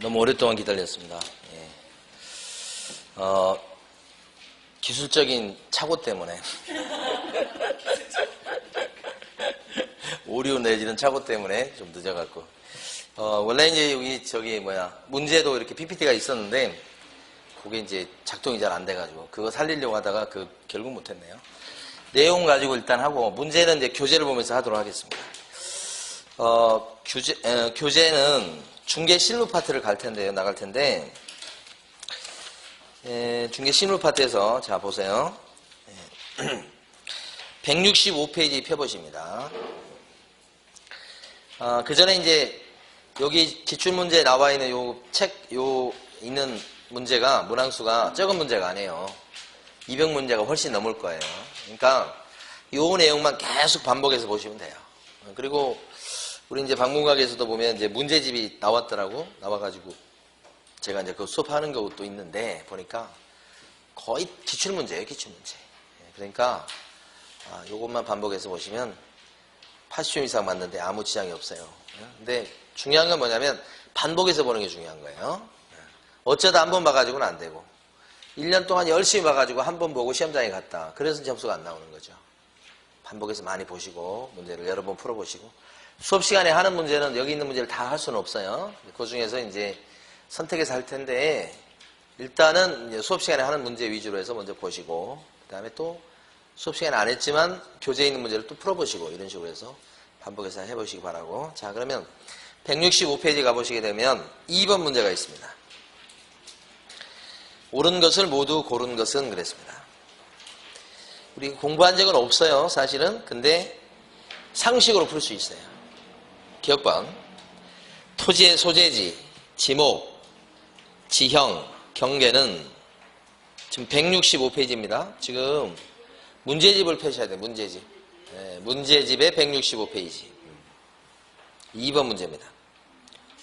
너무 오랫동안 기다렸습니다. 예. 기술적인 착오 때문에 오류 내지는 착오 때문에 좀 늦어갖고 원래 이제 여기 문제도 이렇게 PPT가 있었는데 그게 이제 작동이 잘 안 돼가지고 그거 살리려고 하다가 결국 못했네요. 내용 가지고 일단 하고 문제는 이제 교재를 보면서 하도록 하겠습니다. 교재는 중계 실무 파트를 나갈 텐데, 중계 실무 파트에서, 자, 보세요. 165페이지 펴보십니다. 그 전에 이제, 여기 기출문제에 나와 있는 있는 문제가, 문항수가 적은 문제가 아니에요. 200문제가 훨씬 넘을 거예요. 그러니까, 요 내용만 계속 반복해서 보시면 돼요. 그리고, 우리 이제 방문각에서도 보면 이제 문제집이 나와가지고 제가 이제 그 수업하는 것도 있는데 보니까 거의 기출문제예요, 기출문제. 그러니까 요것만 반복해서 보시면 80점 이상 맞는데 아무 지장이 없어요. 근데 중요한 건 뭐냐면 반복해서 보는 게 중요한 거예요. 어쩌다 한 번 봐가지고는 안 되고 1년 동안 열심히 봐가지고 한 번 보고 시험장에 갔다. 그래서 점수가 안 나오는 거죠. 반복해서 많이 보시고 문제를 여러 번 풀어보시고 수업 시간에 하는 문제는 여기 있는 문제를 다 할 수는 없어요. 그 중에서 이제 선택해서 할 텐데 일단은 이제 수업 시간에 하는 문제 위주로 해서 먼저 보시고 그 다음에 또 수업 시간에 안 했지만 교재에 있는 문제를 또 풀어보시고 이런 식으로 해서 반복해서 해보시기 바라고. 자, 그러면 165페이지 가보시게 되면 2번 문제가 있습니다. 옳은 것을 모두 고른 것은 그랬습니다. 우리 공부한 적은 없어요, 사실은. 근데 상식으로 풀 수 있어요. 기억방, 토지의 소재지, 지목, 지형, 경계는 지금 165페이지입니다. 지금 문제집을 펴셔야 돼요. 문제집. 문제집의 165페이지. 2번 문제입니다.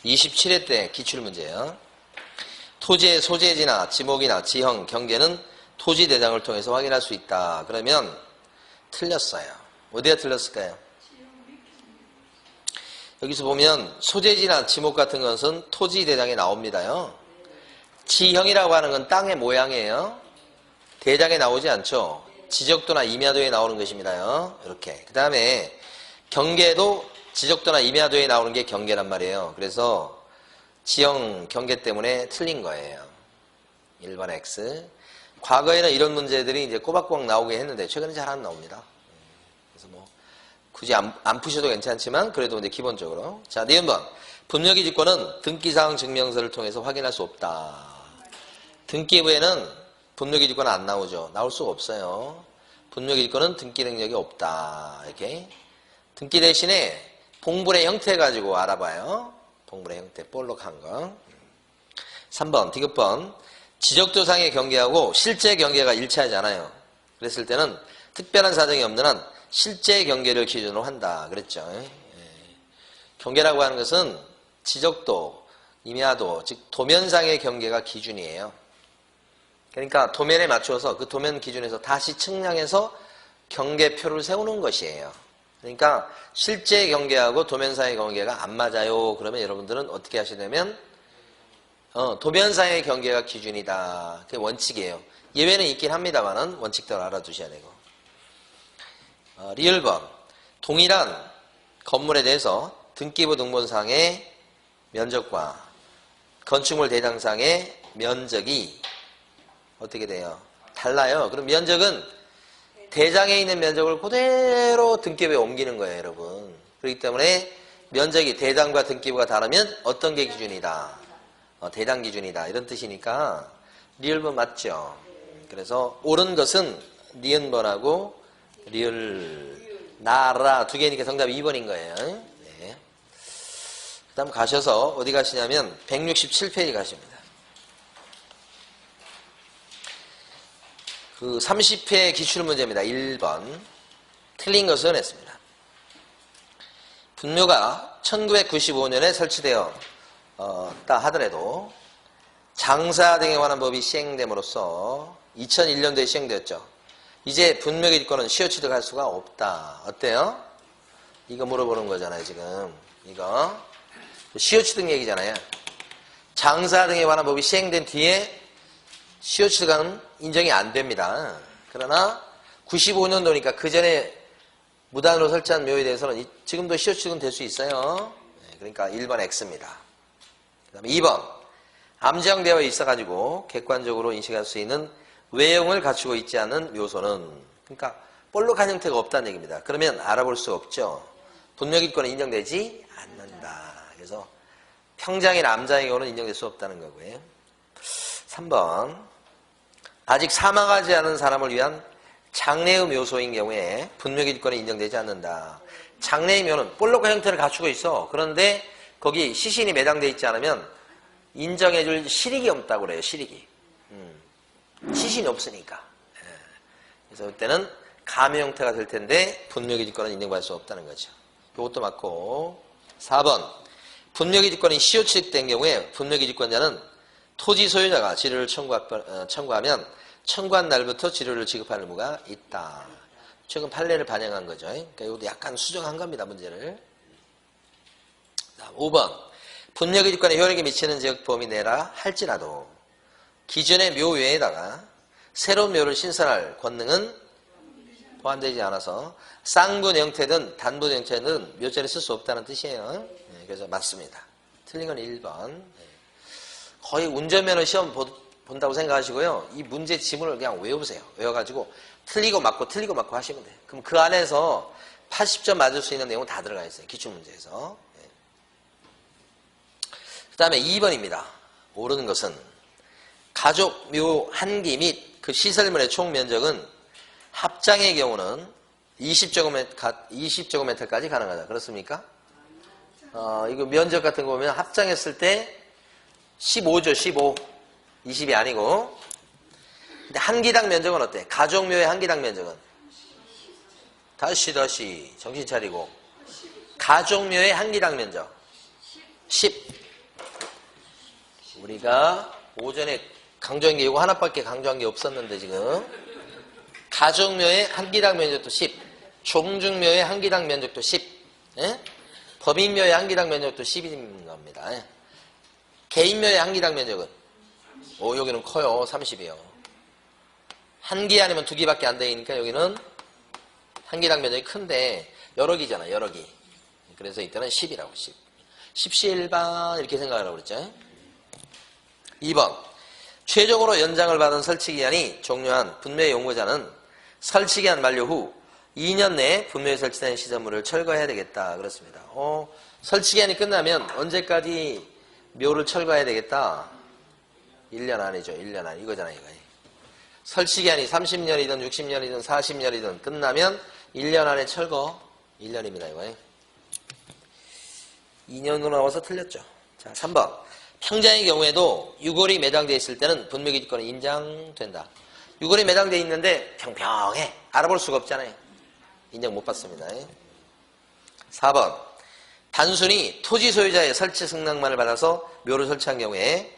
27회 때 기출문제예요. 토지의 소재지나 지목이나 지형, 경계는 토지 대장을 통해서 확인할 수 있다. 그러면 틀렸어요. 어디가 틀렸을까요? 여기서 보면 소재지나 지목 같은 것은 토지 대장에 나옵니다요. 지형이라고 하는 건 땅의 모양이에요. 대장에 나오지 않죠. 지적도나 임야도에 나오는 것입니다요. 이렇게. 그 다음에 경계도 지적도나 임야도에 나오는 게 경계란 말이에요. 그래서 지형, 경계 때문에 틀린 거예요. 1번 X. 과거에는 이런 문제들이 이제 꼬박꼬박 나오게 했는데 최근에 잘 안 나옵니다. 그래서 굳이 안 푸셔도 괜찮지만 그래도 이제 기본적으로. 자, 니은 번. 분묘기 직권은 등기사항 증명서를 통해서 확인할 수 없다. 등기부에는 분묘기 직권은 안 나오죠. 나올 수가 없어요. 분묘기 직권은 등기 능력이 없다. 이렇게. 등기 대신에 봉분의 형태 가지고 알아봐요. 봉분의 형태, 볼록한 거. 3번, 디귿번. 지적도상의 경계하고 실제 경계가 일치하지 않아요. 그랬을 때는 특별한 사정이 없는 한 실제 경계를 기준으로 한다. 그랬죠. 경계라고 하는 것은 지적도, 임야도, 즉 도면상의 경계가 기준이에요. 그러니까 도면에 맞춰서 그 도면 기준에서 다시 측량해서 경계표를 세우는 것이에요. 그러니까 실제 경계하고 도면상의 경계가 안 맞아요. 그러면 여러분들은 어떻게 하시냐면 도면상의 경계가 기준이다. 그게 원칙이에요. 예외는 있긴 합니다만은 원칙대로 알아두셔야 되고. 리을번. 동일한 건물에 대해서 등기부 등본상의 면적과 건축물 대장상의 면적이 어떻게 돼요? 달라요. 그럼 면적은 대장에 있는 면적을 그대로 등기부에 옮기는 거예요, 여러분. 그렇기 때문에 면적이 대장과 등기부가 다르면 어떤 게 기준이다? 대장 기준이다. 이런 뜻이니까 리을번 맞죠? 그래서 옳은 것은 리은번하고 리을, 나라 두 개니까 정답이 2번인 거예요. 네. 그 다음 가셔서 어디 가시냐면 167페이지 가십니다. 그 30회 기출문제입니다. 1번. 틀린 것은 했습니다. 분묘가 1995년에 설치되어 다 하더라도 장사 등에 관한 법이 시행됨으로써 2001년도에 시행되었죠. 이제 분묘기 직권은 시효 취득할 수가 없다. 어때요? 이거 물어보는 거잖아요, 지금. 이거. 시효 취득 얘기잖아요. 장사 등에 관한 법이 시행된 뒤에 시효취득은 인정이 안 됩니다. 그러나 95년도니까 그 전에 무단으로 설치한 묘에 대해서는 지금도 시효취득은 될 수 있어요. 그러니까 1번 X입니다. 그 다음에 2번 암시형되어 있어가지고 객관적으로 인식할 수 있는 외형을 갖추고 있지 않은 묘소는, 그러니까 볼록한 형태가 없다는 얘기입니다. 그러면 알아볼 수 없죠. 분묘기권은 인정되지 않는다. 그래서 평장이나 암장의 경우는 인정될 수 없다는 거고요. 3번 아직 사망하지 않은 사람을 위한 장래의 묘소인 경우에 분묘기권은 인정되지 않는다. 장래의 묘는 볼록한 형태를 갖추고 있어. 그런데 거기 시신이 매장되어 있지 않으면 인정해줄 실익이 없다고 그래요. 실익이. 시신이 없으니까. 그래서 그때는 가묘 형태가 될 텐데 분묘기지권은 인정받을 수 없다는 거죠. 이것도 맞고. 4번 분묘기지권이 시효취득된 경우에 분묘기지권자는 토지 소유자가 지료를 청구하면 청구한 날부터 지료를 지급할 의무가 있다. 최근 판례를 반영한 거죠. 그러니까 이것도 약간 수정한 겁니다. 문제를. 5번 분묘기지권에 효력이 미치는 지역 범위 내라 할지라도 기존의 묘 외에다가 새로운 묘를 신설할 권능은 포함되지 않아서 쌍분 형태든 단분 형태든 묘자를 쓸 수 없다는 뜻이에요. 그래서 맞습니다. 틀린 건 1번. 거의 운전면허 시험 본다고 생각하시고요. 이 문제 지문을 그냥 외워보세요. 외워가지고 틀리고 맞고 틀리고 맞고 하시면 돼요. 그럼 그 안에서 80점 맞을 수 있는 내용은 다 들어가 있어요. 기출문제에서. 그 다음에 2번입니다. 모르는 것은 가족 묘 한 기 및 그 시설물의 총 면적은 합장의 경우는 20제곱미터까지 가능하다. 그렇습니까? 이거 면적 같은 거 보면 합장했을 때 15죠. 15. 20이 아니고. 근데 한 기당 면적은 어때? 가족묘의 한 기당 면적은? 다시 정신 차리고. 가족묘의 한 기당 면적 10. 우리가 오전에 강조한 게 이거 하나밖에 강조한 게 없었는데 지금 가족묘의 한 기당 면적도 10, 종중묘의 한 기당 면적도 10, 예? 법인묘의 한 기당 면적도 10인 겁니다. 예? 개인묘의 한 기당 면적은 여기는 커요. 30이요. 한 기 아니면 두 기밖에 안 되니까 여기는 한 기당 면적이 큰데 여러 기잖아. 여러 기. 그래서 이때는 10이라고 10. 10시일반 이렇게 생각하라고 그랬죠. 2번 최종으로 연장을 받은 설치기한이 종료한 분묘의 용무자는 설치기한 만료 후 2년 내에 분묘에 설치된 시설물을 철거해야 되겠다. 그렇습니다. 설치기한이 끝나면 언제까지 묘를 철거해야 되겠다? 1년 안이죠. 1년 안. 이거잖아요. 이거. 설치기한이 30년이든 60년이든 40년이든 끝나면 1년 안에 철거. 1년입니다. 이거. 2년으로 나와서 틀렸죠. 자, 3번. 평장의 경우에도 유골이 매장되어 있을 때는 분묘기지권은 인정된다. 유골이 매장되어 있는데 평평해. 알아볼 수가 없잖아요. 인정 못 받습니다. 4번. 단순히 토지 소유자의 설치 승낙만을 받아서 묘를 설치한 경우에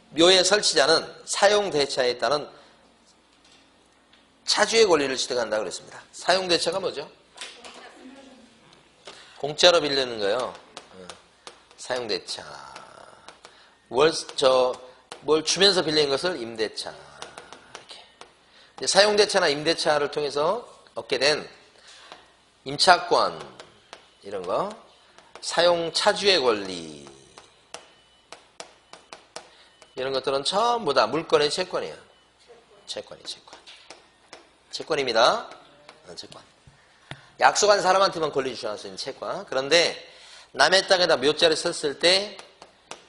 묘의 설치자는 사용 대차에 따른 차주의 권리를 취득한다고 그랬습니다. 사용 대차가 뭐죠? 공짜로 빌리는 거요. 사용 대차. 뭘 주면서 빌린 것을 임대차. 이렇게. 사용대차나 임대차를 통해서 얻게 된 임차권, 이런 거, 사용 차주의 권리, 이런 것들은 전부 다 물권의 채권이에요. 채권. 채권입니다. 채권. 약속한 사람한테만 권리 주할 수 있는 채권. 그런데 남의 땅에다 묘자를 썼을 때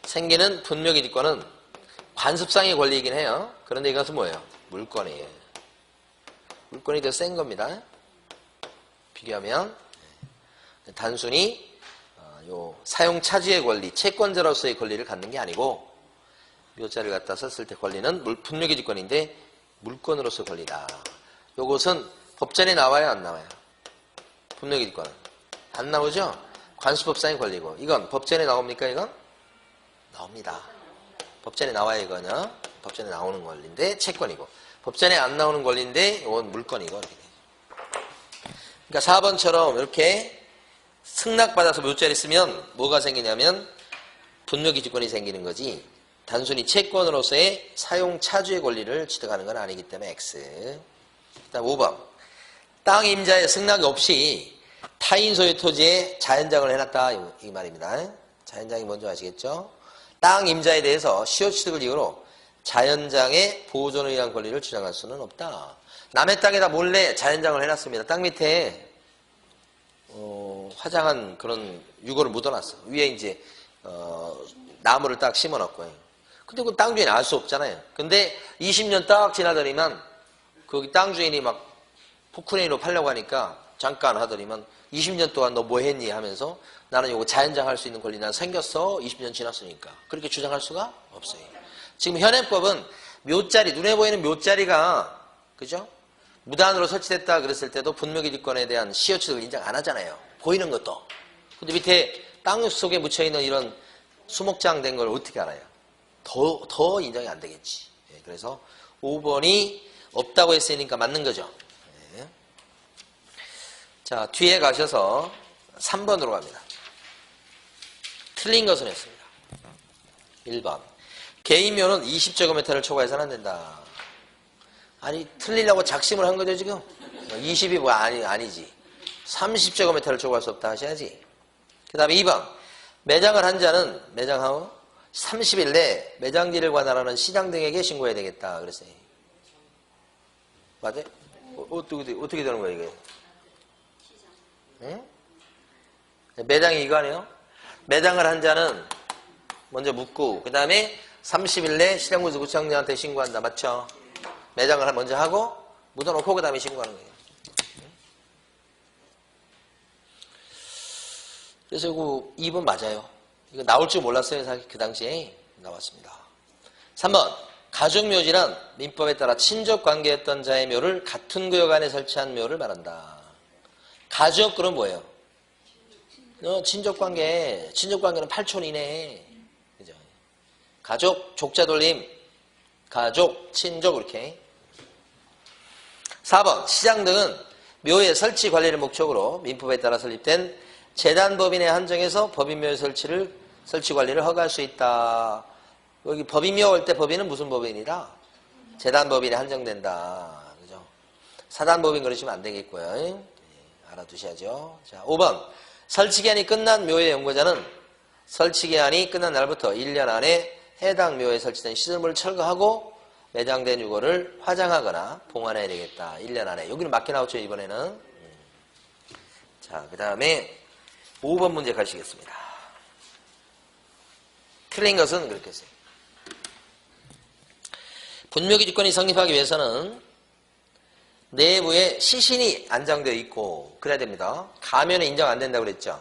생기는 분묘기지권은 관습상의 권리이긴 해요. 그런데 이것은 뭐예요? 물권이에요. 물권이 더 센 겁니다. 비교하면 단순히 요 사용 차지의 권리, 채권자로서의 권리를 갖는 게 아니고 묘자를 갖다 썼을 때 권리는 분묘기지권인데 물권으로서 권리다. 요것은 법전에 나와요, 안 나와요? 분묘기지권은 안 나오죠? 관수법상의 권리고. 이건 법전에 나옵니까? 이건? 나옵니다. 법전에 나와요, 이거는. 법전에 나오는 권리인데 채권이고. 법전에 안 나오는 권리인데 이건 물권이고. 이렇게. 그러니까 4번처럼 이렇게 승낙받아서 묘자를 쓰면 뭐가 생기냐면 분묘기지권이 생기는 거지 단순히 채권으로서의 사용 차주의 권리를 취득하는 건 아니기 때문에 X. 그다음 5번. 땅 임자의 승낙이 없이 타인 소유 토지에 자연장을 해놨다 이 말입니다. 자연장이 뭔지 아시겠죠? 땅 임자에 대해서 시효 취득을 이유로 자연장의 보존을 위한 권리를 주장할 수는 없다. 남의 땅에다 몰래 자연장을 해놨습니다. 땅 밑에 화장한 그런 유골을 묻어놨어. 위에 이제 나무를 딱 심어놨고요. 근데 그 땅 주인이 알 수 없잖아요. 근데 20년 딱 지나더니만 거기 땅 주인이 막 포크레인으로 팔려고 하니까 잠깐 하더니만 20년 동안 너 뭐 했니 하면서 나는 이거 자연장 할 수 있는 권리 난 생겼어. 20년 지났으니까. 그렇게 주장할 수가 없어요. 지금 현행법은 묘자리, 눈에 보이는 묘자리가 그죠? 무단으로 설치됐다 그랬을 때도 분묘기지권에 대한 시효 취득을 인정 안 하잖아요. 보이는 것도. 근데 밑에 땅 속에 묻혀있는 이런 수목장 된 걸 어떻게 알아요? 더 인정이 안 되겠지. 그래서 5번이 없다고 했으니까 맞는 거죠. 자, 뒤에 가셔서 3번으로 갑니다. 틀린 것은 했습니다. 1번. 개인묘는 20제곱미터를 초과해서는 안 된다. 아니, 틀리려고 작심을 한 거죠, 지금? 20이 뭐 아니지. 30제곱미터를 초과할 수 없다 하셔야지. 그 다음에 2번. 매장을 한 자는 매장하고 30일 내 매장지를 관할하는 시장 등에게 신고해야 되겠다. 그랬어요. 맞아요? 어떻게 되는 거예요, 이게? 응? 매장이 이거 아니에요? 매장을 한 자는 먼저 묻고 그 다음에 30일 내 시장구청장한테 신고한다. 맞죠? 매장을 먼저 하고 묻어놓고 그 다음에 신고하는 거예요. 그래서 이거 2번 맞아요. 이거 나올 줄 몰랐어요. 사실 그 당시에 나왔습니다. 3번. 가족묘지란 민법에 따라 친족관계였던 자의 묘를 같은 구역 안에 설치한 묘를 말한다. 가족 그럼 뭐예요? 친족관계는 8촌 이내. 그죠? 가족, 족자돌림, 가족, 친족 이렇게. 4번. 시장 등은 묘의 설치 관리를 목적으로 민법에 따라 설립된 재단법인에 한정해서 법인묘의 설치 관리를 허가할 수 있다. 여기 법인묘 올 때 법인은 무슨 법인이다? 재단법인에 한정된다. 그죠? 사단법인 그러시면 안 되겠고요. 알아두셔야죠. 자, 5번. 설치기한이 끝난 묘의 연구자는 설치기한이 끝난 날부터 1년 안에 해당 묘에 설치된 시설물을 철거하고 매장된 유골을 화장하거나 봉안해야 되겠다. 1년 안에. 여기는 맞게 나왔죠, 이번에는. 자, 그 다음에 5번 문제 가시겠습니다. 틀린 것은 그렇게 했어요. 분묘기지권이 성립하기 위해서는 내부에 시신이 안장되어 있고 그래야 됩니다. 가면은 인정 안 된다고 그랬죠.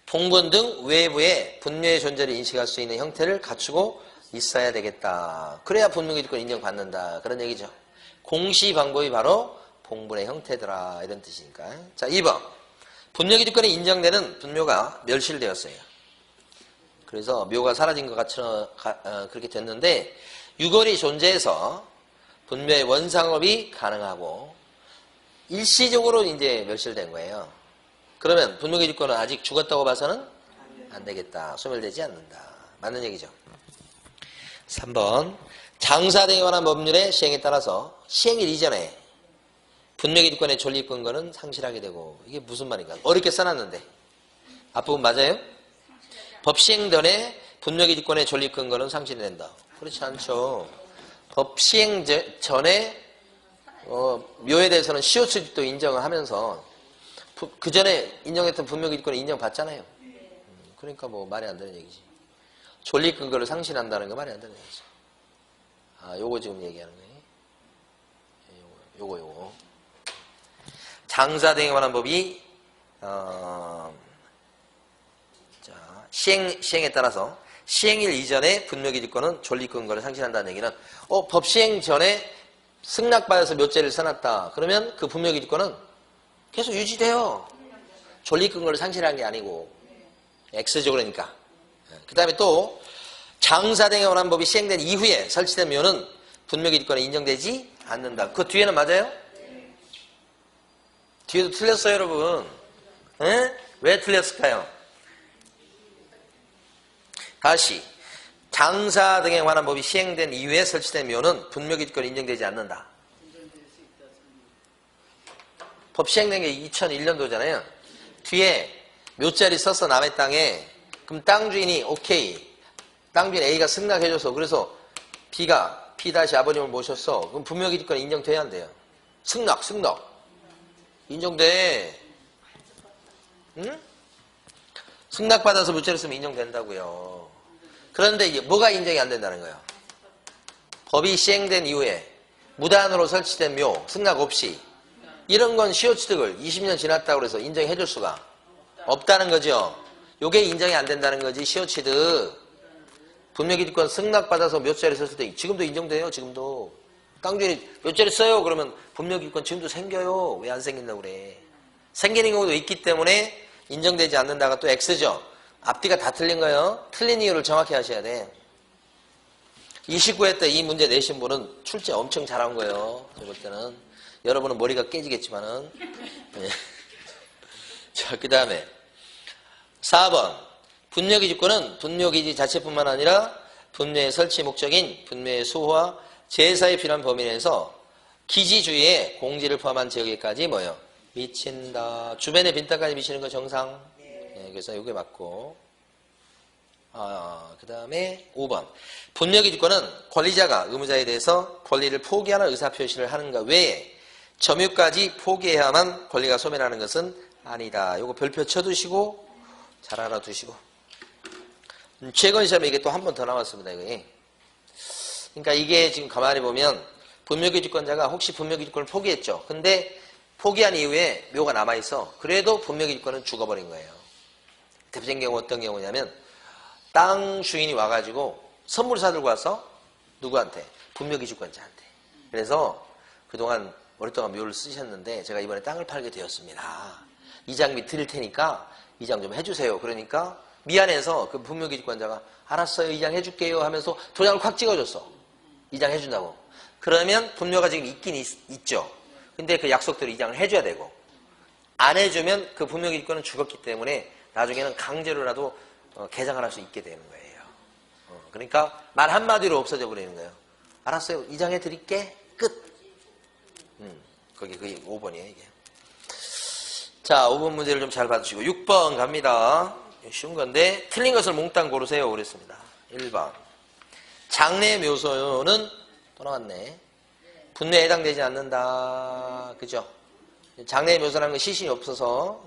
봉본 등 외부에 분묘의 존재를 인식할 수 있는 형태를 갖추고 있어야 되겠다. 그래야 분묘기지권 인정받는다. 그런 얘기죠. 공시 방법이 바로 봉본의 형태더라. 이런 뜻이니까. 자, 2번. 분묘기지권이 인정되는 분묘가 멸실되었어요. 그래서 묘가 사라진 것 같처럼 그렇게 됐는데 유골이 존재해서 분묘의 원상업이 가능하고 일시적으로 이제 멸실된 거예요. 그러면 분묘기지권은 아직 죽었다고 봐서는 안 되겠다. 소멸되지 않는다. 맞는 얘기죠. 3번. 장사 등에 관한 법률의 시행에 따라서 시행일 이전에 분묘기지권의 존립근거는 상실하게 되고 이게 무슨 말인가? 어렵게 써놨는데 앞부분 맞아요? 법 시행 전에 분묘기지권의 존립근거는 상실이 된다. 그렇지 않죠. 법 시행 전에 묘에 대해서는 시효취득도 인정을 하면서 그 전에 인정했던 분묘기지권을 인정받잖아요. 그러니까 뭐 말이 안 되는 얘기지. 존립근거를 상실한다는 거 말이 안 되는 얘기죠. 아, 요거 지금 얘기하는 거예요. 요거. 장사 등에 관한 법이 시행에 따라서 시행일 이전에 분묘기지권은 존립근거를 상실한다는 얘기는 법 시행 전에 승낙받아서 묘죄를 써놨다. 그러면 그 분묘기지권은 계속 유지돼요. 존립근거를 상실한 게 아니고 X죠. 그러니까. 그 다음에 또 장사 등에 관한 법이 시행된 이후에 설치된 묘는 분묘기지권에 인정되지 않는다. 그 뒤에는 맞아요? 뒤에도 틀렸어요, 여러분. 왜 틀렸을까요? 다시 장사 등에 관한 법이 시행된 이후에 설치된 묘는 분묘기지권이 인정되지 않는다. 법 시행된 게 2001년도잖아요. 뒤에 묘자리 썼어, 남의 땅에. 그럼 땅 주인이 오케이. 땅 주인 A가 승낙해줘서 그래서 B가 P- 아버님을 모셨어. 그럼 분묘기지권이 인정돼야 한대요. 승낙. 인정돼. 응? 승낙받아서 묘자리 쓰면 인정된다고요. 그런데 이제 뭐가 인정이 안 된다는 거예요? 법이 시행된 이후에 무단으로 설치된 묘, 승낙 없이 이런 건 시효취득을 20년 지났다고 해서 인정해 줄 수가 없다는 거죠. 요게 인정이 안 된다는 거지. 시효취득. 분묘기지권 승낙받아서 묘자리 썼을 때 지금도 인정돼요. 지금도. 땅 주인이 묘자리 써요. 그러면 분묘기지권 지금도 생겨요. 왜 안 생긴다고 그래. 생기는 경우도 있기 때문에 인정되지 않는다가 또 X죠. 앞뒤가 다 틀린 거예요. 틀린 이유를 정확히 하셔야 돼. 29회 때 이 문제 내신 분은 출제 엄청 잘한 거예요. 제가 볼 때는. 여러분은 머리가 깨지겠지만은. 네. 자, 그 다음에 4번. 분묘기지권은 분묘기지 자체뿐만 아니라 분묘의 설치 목적인 분묘의 수호와 제사에 필요한 범위 내에서 기지 주위에 공지를 포함한 지역에까지 뭐예요? 미친다. 주변에 빈 땅까지 미치는 거 정상. 네, 그래서 이게 맞고. 그 다음에 5번. 분묘기지권은 권리자가 의무자에 대해서 권리를 포기하는 의사표시를 하는가 외에 점유까지 포기해야만 권리가 소멸하는 것은 아니다. 요거 별표 쳐두시고 잘 알아두시고. 최근 시험에 이게 또 한 번 더 나왔습니다. 이게. 그러니까 이게 지금 가만히 보면 분묘기지권자가 혹시 분묘기지권을 포기했죠. 근데 포기한 이후에 묘가 남아있어. 그래도 분묘기지권은 죽어버린 거예요. 대표적인 경우 어떤 경우냐면 땅 주인이 와가지고 선물 사들고 와서 누구한테? 분묘기지권자한테. 그래서 그동안 오랫동안 묘를 쓰셨는데 제가 이번에 땅을 팔게 되었습니다. 이장비 드릴 테니까 이장 좀 해주세요. 그러니까 미안해서 그 분묘기지권자가 알았어요. 이장 해줄게요 하면서 도장을 콱 찍어줬어. 이장 해준다고. 그러면 분묘가 지금 있긴 있죠. 근데 그 약속대로 이장을 해줘야 되고 안 해주면 그 분묘기지권은 죽었기 때문에 나중에는 강제로라도 개장을 할 수 있게 되는 거예요. 그러니까 말 한마디로 없어져 버리는 거예요. 알았어요. 이장해 드릴게. 끝. 그게 5번이에요, 이게. 자, 5번 문제를 좀 잘 봐주시고 6번 갑니다. 쉬운 건데 틀린 것을 몽땅 고르세요. 그랬습니다. 1번. 장래 묘소는 또 나왔네. 분묘에 해당되지 않는다. 그죠? 장래 묘소라는 건 시신이 없어서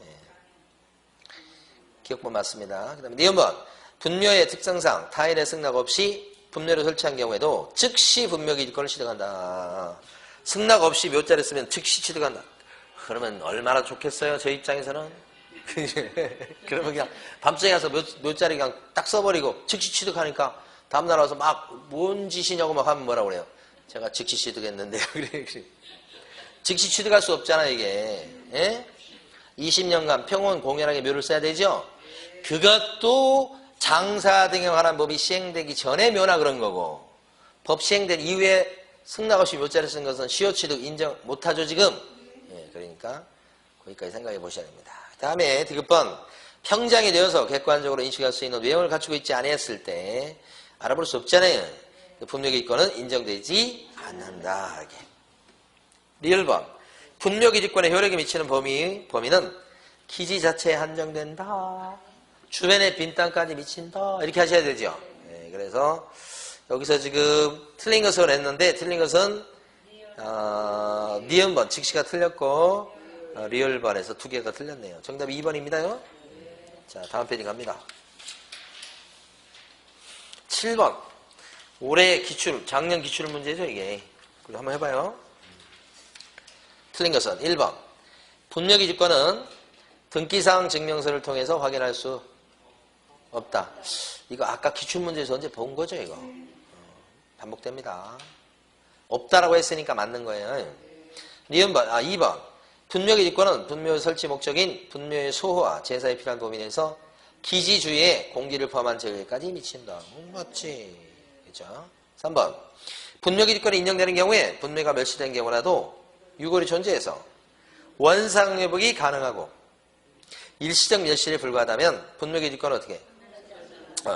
기억법 맞습니다. 그 다음에 니은번. 분묘의 특성상 타인의 승낙 없이 분묘를 설치한 경우에도 즉시 분묘기지권을 취득한다. 승낙 없이 묘자를 쓰면 즉시 취득한다. 그러면 얼마나 좋겠어요? 저 입장에서는. 그러면 그냥 밤중에 가서 묘자리 그냥 딱 써버리고 즉시 취득하니까 다음날 와서 막 뭔 짓이냐고 막 하면 뭐라고 그래요? 제가 즉시 취득했는데요. 그래. 즉시 취득할 수 없잖아 이게. 예? 20년간 평온 공연하게 묘를 써야 되죠? 그것도 장사 등에 관한 법이 시행되기 전에 묘나 그런 거고 법 시행된 이후에 승낙 없이 묘자를 쓴 것은 시효취득 인정 못하죠 지금. 예, 그러니까 거기까지 생각해 보셔야 됩니다. 다음에 디귿번. 평장이 되어서 객관적으로 인식할 수 있는 외형을 갖추고 있지 않았을 때 알아볼 수 없잖아요. 분묘기지권은 인정되지 않는다. 이렇게. 리을번. 분묘기지권의 효력에 미치는 범위는 기지 자체에 한정된다. 주변의 빈 땅까지 미친다. 이렇게 하셔야 되죠. 네, 그래서 여기서 지금 틀린 것을 했는데 틀린 것은 니은번 직시가 틀렸고 리을번에서 두 개가 틀렸네요. 정답이 2번입니다요. 자, 다음 페이지 갑니다. 7번. 올해 기출, 작년 기출 문제죠 이게. 그리고 한번 해봐요. 틀린 것은 1번. 분묘기지권은 등기사항 증명서를 통해서 확인할 수 없다. 이거 아까 기출문제에서 언제 본 거죠 이거. 반복됩니다. 없다라고 했으니까 맞는 거예요. 2번. 분묘기지권은 분묘 설치 목적인 분묘의 수호와 제사에 필요한 범위 내에서 기지 주위에 공기를 포함한 지역까지 미친다. 맞지. 그죠? 3번. 분묘기지권이 인정되는 경우에 분묘가 멸시된 경우라도 유골이 존재해서 원상회복이 가능하고 일시적 멸실에 불과하다면 분묘기지권은 어떻게?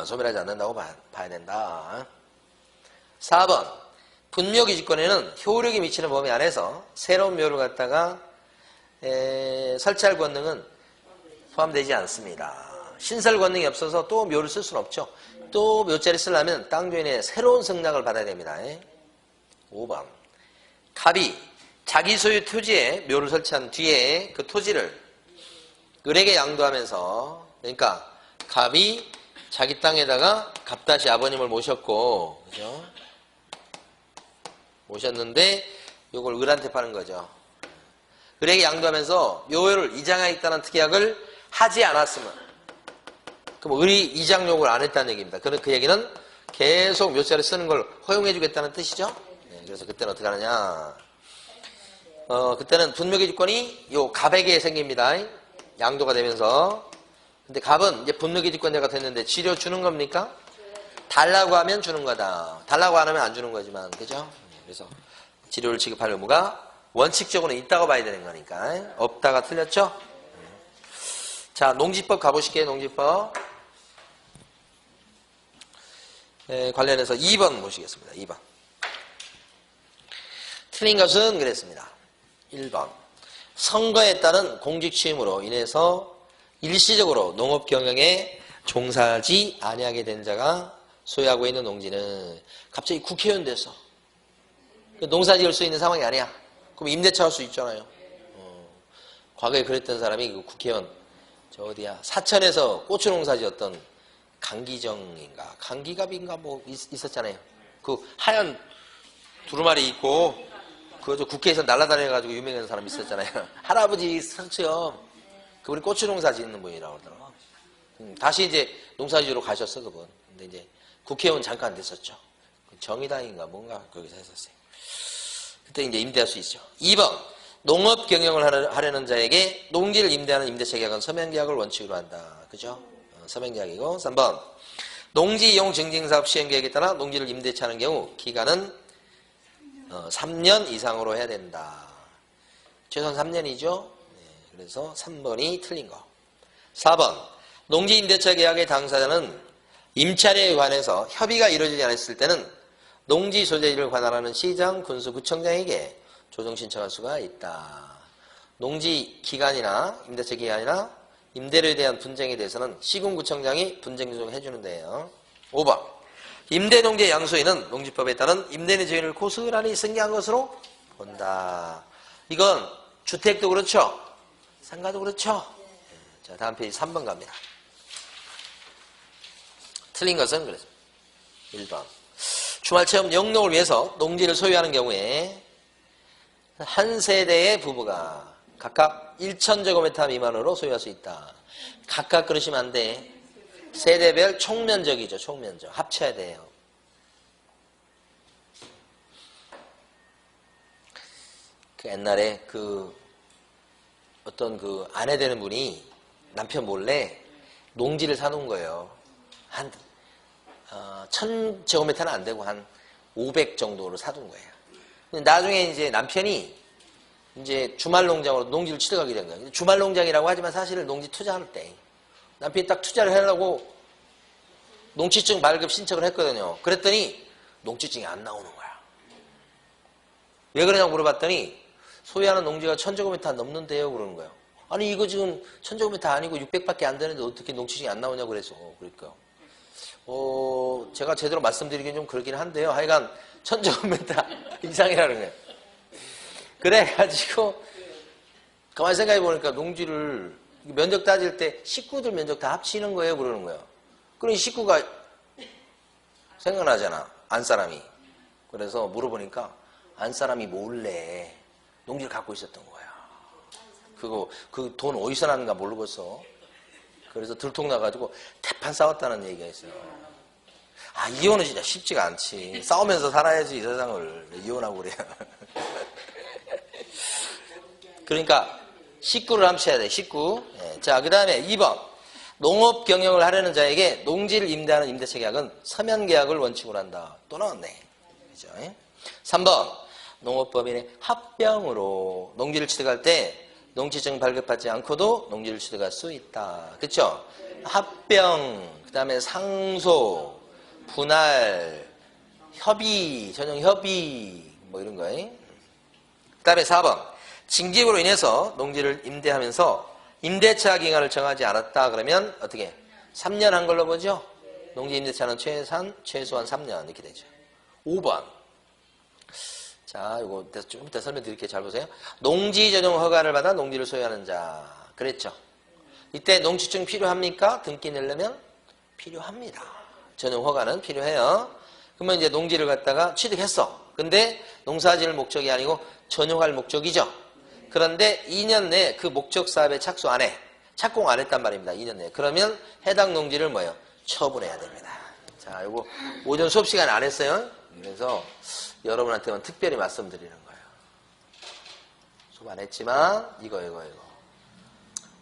소멸하지 않는다고 봐야 된다. 4번 분묘기지권에는 효력이 미치는 범위 안에서 새로운 묘를 갖다가 설치할 권능은 포함되지 않습니다. 신설 권능이 없어서 또 묘를 쓸 수는 없죠. 또 묘자를 쓰려면 땅 주인의 새로운 승낙을 받아야 됩니다. 5번 갑이 자기 소유 토지에 묘를 설치한 뒤에 그 토지를 을에게 양도하면서, 그러니까 갑이 자기 땅에다가 갑다시 아버님을 모셨고, 그죠? 모셨는데 이걸 을한테 파는 거죠. 을에게 양도하면서 묘를 이장하겠다는 특약을 하지 않았으면, 그럼 을이 이장 요구를 안 했다는 얘기입니다. 그 얘기는 계속 묘자를 쓰는 걸 허용해 주겠다는 뜻이죠. 그래서 그때는 어떻게 하느냐, 그때는 분묘기지권이 요 갑에게 생깁니다. 양도가 되면서. 근데 갑은 이제 분묘기지권자가 됐는데 지료 주는 겁니까? 달라고 하면 주는 거다. 달라고 안 하면 안 주는 거지만, 그죠? 그래서 지료를 지급할 의무가 원칙적으로는 있다고 봐야 되는 거니까. 없다가 틀렸죠? 자, 농지법 가보실게요. 농지법 관련해서 2번 보시겠습니다. 2번 틀린 것은 그랬습니다. 1번 선거에 따른 공직 취임으로 인해서 일시적으로 농업 경영에 종사하지 아니하게 된 자가 소유하고 있는 농지는 갑자기 국회의원 됐어. 농사 지을 수 있는 상황이 아니야. 그럼 임대차 할 수 있잖아요. 과거에 그랬던 사람이 그 국회의원 저 어디야 사천에서 고추 농사 지었던 강기정인가 강기갑인가 뭐 있었잖아요. 그 하얀 두루마리 입고 그 국회에서 날아다녀가지고 유명한 사람 있었잖아요. 할아버지 성처럼 그분이 고추 농사 짓는 분이라고 그러더라고. 다시 이제 농사지으러 가셨어 그분. 근데 이제 국회의원 잠깐 됐었죠. 정의당인가 뭔가 거기서 했었어요. 그때 이제 임대할 수 있죠. 2번 농업 경영을 하려는 자에게 농지를 임대하는 임대차 계약은 서명계약을 원칙으로 한다. 그죠? 서명계약이고. 3번 농지 이용 증진사업 시행계획에 따라 농지를 임대차하는 경우 기간은 3년 이상으로 해야 된다. 최소한 3년이죠. 그래서 3번이 틀린 거. 4번 농지 임대차 계약의 당사자는 임차료에 관해서 협의가 이루어지지 않았을 때는 농지 소재지를 관할하는 시장, 군수, 구청장에게 조정 신청할 수가 있다. 농지 기간이나 임대차 기간이나 임대료에 대한 분쟁에 대해서는 시군구청장이 분쟁 조정해 주는데요. 5번 임대농지의 양소인은 농지법에 따른 임대인의 주인을 고스란히 승계한 것으로 본다. 이건 주택도 그렇죠. 상가도 그렇죠. 자, 다음 페이지 3번 갑니다. 틀린 것은 그렇습니다. 1번 주말체험 영농을 위해서 농지를 소유하는 경우에 한 세대의 부부가 각각 1,000제곱미터 미만으로 소유할 수 있다. 각각 그러시면 안 돼. 세대별 총면적이죠. 총면적. 합쳐야 돼요. 그 옛날에 어떤 아내 되는 분이 남편 몰래 농지를 사놓은 거예요. 한 1,000제곱미터는 안 되고 한 500 정도로 사둔 거예요. 나중에 이제 남편이 이제 주말 농장으로 농지를 취득하게 된 거예요. 주말 농장이라고 하지만 사실은 농지 투자할 때 남편이 딱 투자를 하려고 농지증 발급 신청을 했거든요. 그랬더니 농지증이 안 나오는 거야. 왜 그러냐고 물어봤더니 소유하는 농지가 1,000제곱미터 넘는데요 그러는 거예요. 아니 이거 지금 1,000제곱미터 아니고 600밖에 안 되는데 어떻게 농지증이 안 나오냐고 그래서. 그러니까 제가 제대로 말씀드리긴 좀 그렇긴 한데요. 하여간 1,000제곱미터 이상이라는 거예요. 그래가지고 가만히 생각해 보니까 농지를 면적 따질 때 식구들 면적 다 합치는 거예요 그러는 거예요. 그러니 식구가 생각나잖아. 안사람이. 그래서 물어보니까 안사람이 몰래 농지를 갖고 있었던 거야. 그 돈 어디서 났는가 모르겠어. 그래서 들통나가지고 대판 싸웠다는 얘기가 있어요. 아, 이혼은 진짜 쉽지가 않지. 싸우면서 살아야지 이 세상을. 이혼하고 그래요. 그러니까 식구를 합쳐야 돼. 식구. 자, 그 다음에 2번 농업 경영을 하려는 자에게 농지를 임대하는 임대차 계약은 서면 계약을 원칙으로 한다. 또 나왔네. 그죠? 3번 농업법인의 합병으로 농지를 취득할 때 농지증 발급받지 않고도 농지를 취득할 수 있다. 그렇죠? 합병 그 다음에 상소, 분할, 협의, 전용 협의, 뭐 이런 거예요. 그 다음에 4번. 징집으로 인해서 농지를 임대하면서 임대차 기간을 정하지 않았다. 그러면 어떻게? 3년 한 걸로 보죠? 농지 임대차는 최소한 3년 이렇게 되죠. 5번. 자, 이거 좀 이따 설명드릴게요. 잘 보세요. 농지 전용 허가를 받아 농지를 소유하는 자. 그랬죠. 이때 농지증 필요합니까? 등기 내려면 필요합니다. 전용 허가는 필요해요. 그러면 이제 농지를 갖다가 취득했어. 근데 농사지을 목적이 아니고 전용할 목적이죠. 그런데 2년 내에 그 목적 사업에 착수 안 해. 착공 안 했단 말입니다. 2년 내에. 그러면 해당 농지를 뭐예요? 처분해야 됩니다. 자, 요거 오전 수업 시간에 안 했어요. 그래서 여러분한테만 특별히 말씀드리는 거예요. 수업 안 했지만 이거.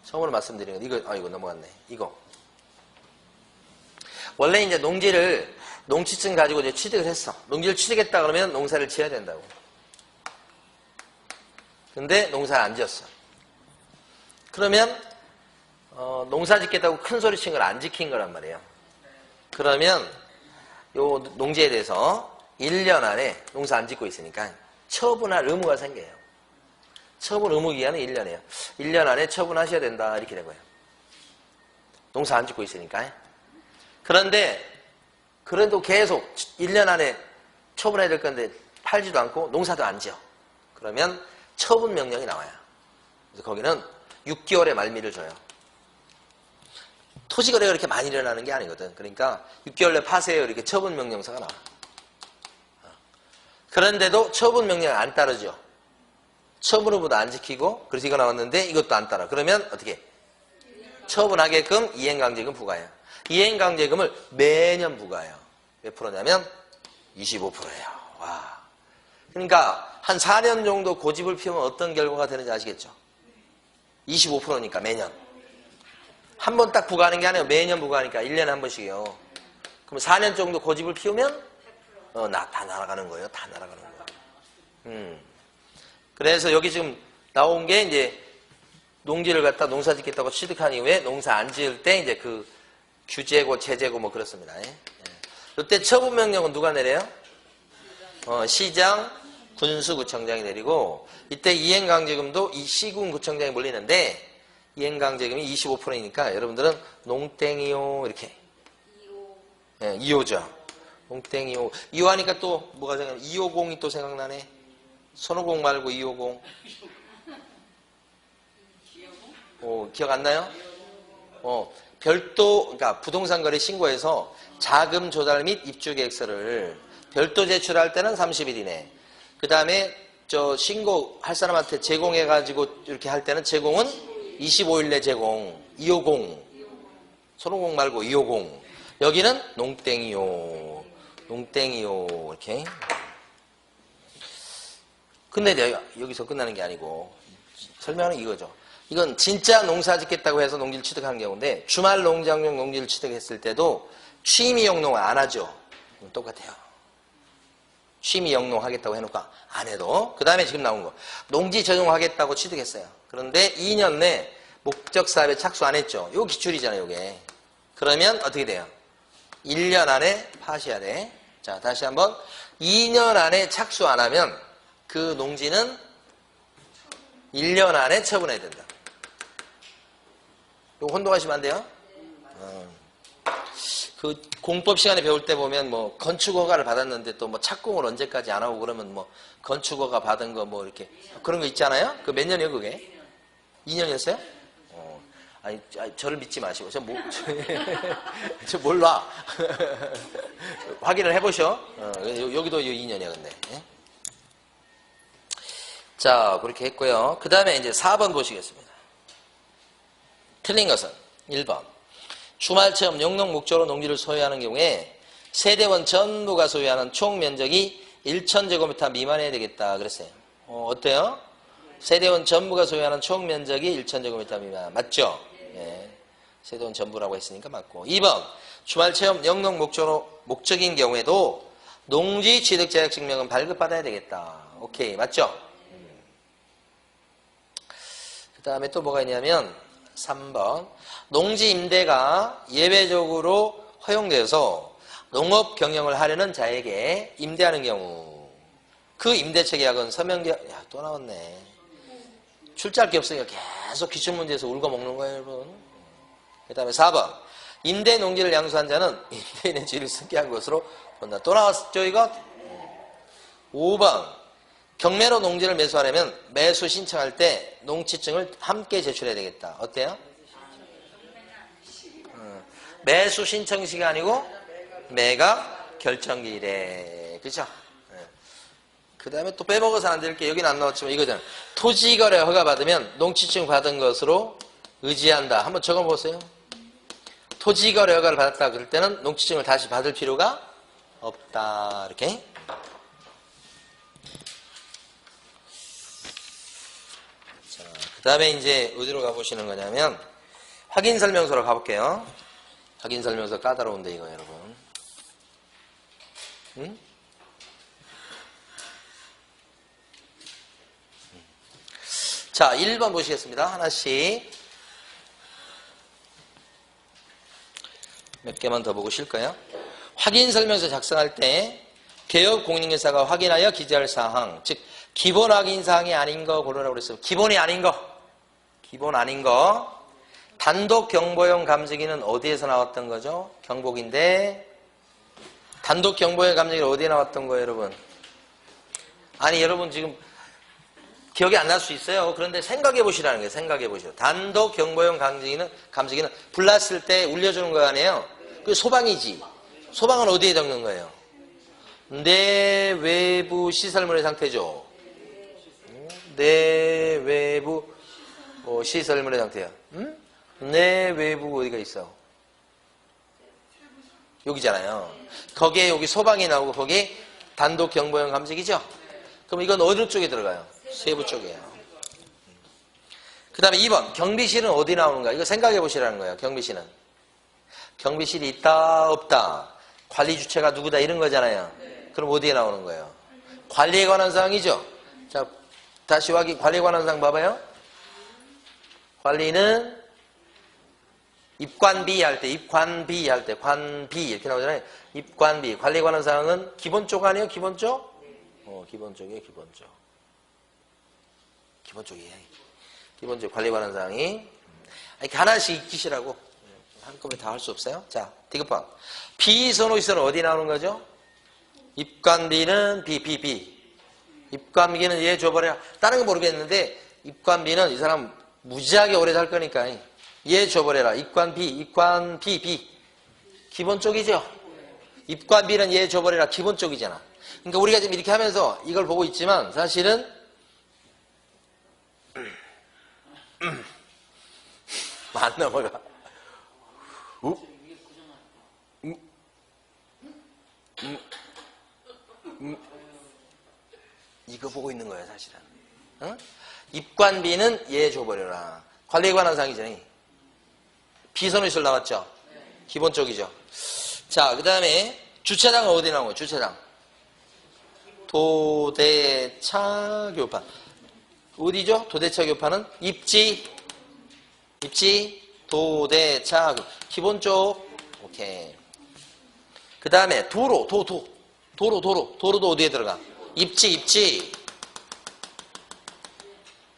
처음으로 말씀드리는 거. 이거 넘어갔네. 이거. 원래 이제 농지증 가지고 이제 취득을 했어. 농지를 취득했다 그러면 농사를 지어야 된다고. 근데 농사를 안 지었어. 그러면 농사 짓겠다고 큰 소리 친 걸 안 지킨 거란 말이에요. 그러면 요 농지에 대해서 1년 안에 농사 안 짓고 있으니까 처분할 의무가 생겨요. 처분 의무 기한은 1년이에요. 1년 안에 처분하셔야 된다 이렇게 된 거예요. 농사 안 짓고 있으니까. 그런데 그래도 계속 1년 안에 처분해야 될 건데 팔지도 않고 농사도 안 지어. 그러면 처분 명령이 나와요. 그래서 거기는 6개월의 말미를 줘요. 토지거래가 그렇게 많이 일어나는 게 아니거든. 그러니까 6개월 내 파세요 이렇게 처분 명령서가 나와. 그런데도 처분 명령 안 따르죠. 처분 후보도 안 지키고 그래서 이거 나왔는데 이것도 안 따라. 그러면 어떻게? 처분하게끔 이행강제금 부과해요. 이행강제금을 매년 부과해요. 몇 프로냐면 25%예요. 와. 그러니까 한 4년 정도 고집을 피우면 어떤 결과가 되는지 아시겠죠? 25%니까 매년. 한 번 딱 부과하는 게 아니에요. 매년 부과하니까 1년에 한 번씩이요. 그럼 4년 정도 고집을 피우면 다 날아가는 거예요. 다 날아가는 거예요. 그래서 여기 지금 나온 게 이제 농지를 갖다 농사 짓겠다고 취득한 이후에 농사 안 지을 때 이제 그 규제고 제재고 뭐 그렇습니다. 이때 처분명령은 누가 내려요? 시장, 군수구청장이 내리고 이때 이행강제금도 이 시군구청장이 몰리는데 이행강제금이 25%니까 여러분들은 농땡이요 이렇게 2호죠. 농땡이요. 2호 하니까 또 뭐가 생각나요? 250이 또 생각나네. 손오공 말고 250. 기억 안 나요? 별도, 그러니까 부동산 거래 신고에서 자금 조달 및 입주 계획서를 별도 제출할 때는 30일 이내. 그 다음에 신고할 사람한테 제공해가지고 이렇게 할 때는 제공은 25일 내 제공. 250. 손오공 말고 250. 여기는 농땡이요. 농땡이요. 이렇게. 근데 내가 여기서 끝나는 게 아니고 설명은 이거죠. 이건 진짜 농사 짓겠다고 해서 농지를 취득하는 경우인데 주말 농장용 농지를 취득했을 때도 취미 영농을 안 하죠. 똑같아요. 취미 영농 하겠다고 해놓고 안 해도. 그 다음에 지금 나온 거. 농지 전용하겠다고 취득했어요. 그런데 2년 내 목적 사업에 착수 안 했죠. 요 기출이잖아요. 요게. 그러면 어떻게 돼요? 1년 안에 파셔야 돼. 자, 다시 한번. 2년 안에 착수 안 하면 그 농지는 1년 안에 처분해야 된다. 이거 혼동하시면 안 돼요? 그 공법 시간에 배울 때 보면 뭐 건축허가를 받았는데 또 뭐 착공을 언제까지 안 하고 그러면 뭐 건축허가 받은 거 뭐 이렇게 그런 거 있잖아요? 그 몇 년이에요 그게? 2년이었어요? 아니 저를 믿지 마시고 저 몰라. 확인을 해보셔. 여기도 2년이야 근데. 자, 그렇게 했고요. 그 다음에 이제 4번 보시겠습니다. 틀린 것은 1번. 주말체험 영농 목적으로 농지를 소유하는 경우에 세대원 전부가 소유하는 총 면적이 1,000제곱미터 미만해야 되겠다 그랬어요. 어때요? 세대원 전부가 소유하는 총 면적이 1,000제곱미터 미만. 맞죠? 예. 세대원 전부라고 했으니까 맞고. 2번. 주말체험 영농 목적인 경우에도 농지 취득 자격 증명은 발급받아야 되겠다. 오케이. 맞죠? 그 다음에 또 뭐가 있냐면 3번. 농지 임대가 예외적으로 허용되어서 농업 경영을 하려는 자에게 임대하는 경우. 그 임대차 계약은 서명계약, 야, 또 나왔네. 출제할 게 없으니까 계속 기출문제에서 울고 먹는 거예요, 여러분. 그 다음에 4번. 임대 농지를 양수한 자는 임대인의 지위를 승계한 것으로 본다. 또 나왔죠, 이거? 5번. 경매로 농지를 매수하려면 매수 신청할 때 농지증을 함께 제출해야 되겠다. 어때요? 매수 신청식이 아니고 매각 결정기일에. 그죠? 그 다음에 또 빼먹어서 안 될 게 여기는 안 나왔지만 이거잖아요. 토지거래 허가받으면 농지증 받은 것으로 의지한다. 한번 적어보세요. 토지거래 허가를 받았다 그럴 때는 농지증을 다시 받을 필요가 없다. 이렇게. 자, 그 다음에 이제 어디로 가보시는 거냐면 확인설명서로 가볼게요. 확인설명서 까다로운데 이거 여러분. 응? 자, 1번 보시겠습니다. 하나씩. 몇 개만 더 보고 쉴까요? 확인설명서 작성할 때 개업공인중개사가 확인하여 기재할 사항, 즉 기본 확인사항이 아닌 거 고르라고 그랬어요. 기본이 아닌 거. 기본 아닌 거. 단독 경보용 감지기는 어디에서 나왔던 거죠? 경복인데 단독 경보용 감지기는 어디에 나왔던 거예요, 여러분? 아니, 여러분 지금 기억이 안 날 수 있어요. 그런데 생각해 보시라는 거예요. 생각해 보시오. 단독 경보용 감지기는 불났을 때 울려주는 거 아니에요? 그 소방이지. 소방은 어디에 적는 거예요? 내 외부 시설물의 상태죠. 내 외부 시설물의 상태야. 응? 내 외부 어디가 있어? 여기잖아요. 거기에 여기 소방이 나오고 거기 단독 경보용 감지기죠? 그럼 이건 어느 쪽에 들어가요? 세부 쪽이에요. 그 다음에 2번. 경비실은 어디 나오는가? 이거 생각해 보시라는 거예요. 경비실은. 경비실이 있다, 없다. 관리 주체가 누구다, 이런 거잖아요. 그럼 어디에 나오는 거예요? 관리에 관한 사항이죠? 자, 다시 관리에 관한 사항 봐봐요. 관리는 입관비 할 때, 입관비 할 때, 관비 이렇게 나오잖아요. 입관비. 관리에 관한 사항은 기본 쪽 아니에요? 기본 쪽? 기본 쪽이에요, 기본 쪽. 기본 쪽이에요. 기본 쪽 관리에 관한 사항이. 이렇게 하나씩 익히시라고. 한꺼번에 다 할 수 없어요. 자, 디귿번. 비선호시설은 어디 나오는 거죠? 입관비는 B. 입관비는 얘 줘버려. 다른 거 모르겠는데, 입관비는 이 사람 무지하게 오래 살 거니까, 얘 줘버려라. 입관비. 기본 쪽이죠? 입관비는 얘 줘버려라. 기본 쪽이잖아. 그러니까 우리가 지금 이렇게 하면서 이걸 보고 있지만, 사실은, 안 넘어가. 이거 보고 있는 거예요, 사실은. 어? 입관비는 얘 줘버려라. 관리에 관한 사항이잖아요. 비선호시설 나왔죠? 기본 쪽이죠. 자, 그 다음에 주차장은 어디 나온 거예요? 주차장. 도대차 교판. 어디죠? 도대차 교판은 입지, 도대차, 기본 쪽. 오케이. 그 다음에 도로도 어디에 들어가? 입지.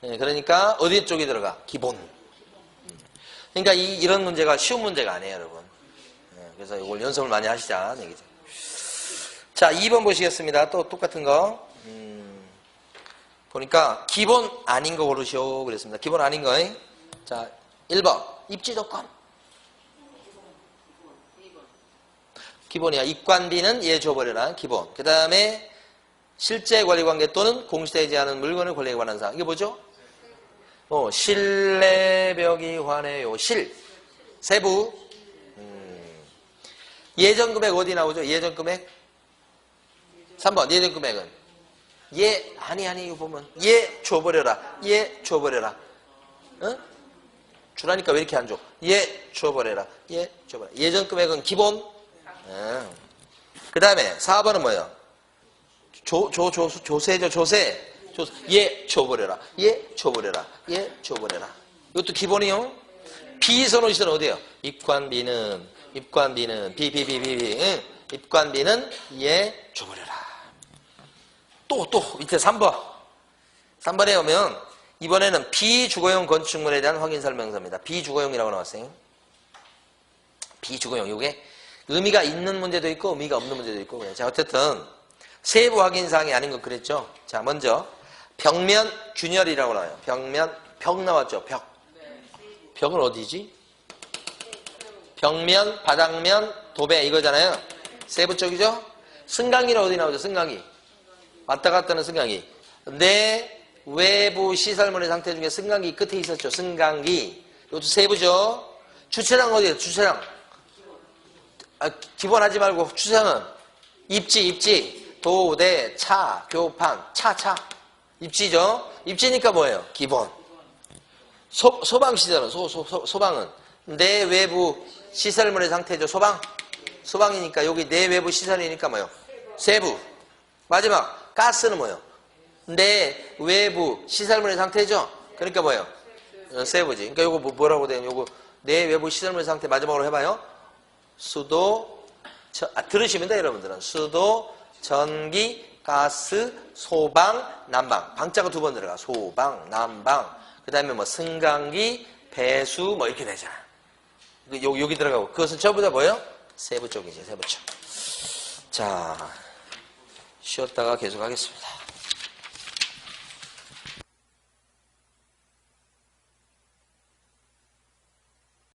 네, 그러니까 어디 쪽에 들어가? 기본. 그러니까 이런 문제가 쉬운 문제가 아니에요, 여러분. 네, 그래서 이걸 연습을 많이 하시자는 얘기죠. 자, 2번 보시겠습니다. 또 똑같은 거. 보니까 기본 아닌 거 고르시오 그랬습니다. 기본 아닌 거. 자, 1번. 입지조건. 기본이야. 입관비는 얘 줘버려라. 기본. 그 다음에 실제 권리관계 또는 공시되지 않은 물건의 권리에 관한 사항. 이게 뭐죠? 실내벽이 관해요. 세부. 예전금액 어디 나오죠? 예전금액? 3번. 예전금액은? 아니, 이거 보면. 줘버려라. 줘버려라. 어? 주라니까 왜 이렇게 안 줘? 줘버려라. 줘버려라. 예전금액은 기본. 그 다음에 4번은 뭐예요? 조세죠, 조세. 줘버려라. 줘버려라. 이것도 기본이요. 비선호시설은 어디에요? 입관비는 응? 입관비는 이에 줘버려라. 또 밑에 3번에 오면 이번에는 비주거용 건축물에 대한 확인 설명서입니다. 비주거용이라고 나왔어요. 비주거용. 이게 의미가 있는 문제도 있고 의미가 없는 문제도 있고. 자, 어쨌든 세부 확인사항이 아닌 것 그랬죠. 자, 먼저 벽면 균열이라고 나와요. 벽 나왔죠. 벽은 어디지? 벽면, 바닥면, 도배 이거잖아요. 세부 쪽이죠. 승강기는 어디 나오죠? 승강기. 왔다 갔다 하는 승강기. 내 외부 시설물의 상태 중에 승강기 끝에 있었죠. 승강기. 이것도 세부죠. 주차장 어디에요? 주차장. 기본 하지 말고 주차장은 입지. 도대, 차, 교판, 차. 입지죠. 입지니까 뭐예요? 기본. 소방 시설은 소방은 내 외부 시설물의 상태죠. 소방이니까 여기 내 외부 시설이니까 뭐예요? 세부. 마지막 가스는 뭐예요? 내 외부 시설물의 상태죠. 그러니까 뭐예요? 세부지. 그러니까 요거 뭐라고 돼요? 요거 내 외부 시설물의 상태 마지막으로 해봐요. 수도 들으시면 돼요, 여러분들은. 수도, 전기, 가스, 소방, 난방. 방자가 2번 들어가. 소방, 난방. 그 다음에 뭐 승강기, 배수 뭐 이렇게 되잖아. 여기 들어가고. 그것은 전부 다 뭐예요? 세부 쪽이지, 세부 쪽. 자, 쉬었다가 계속 하겠습니다.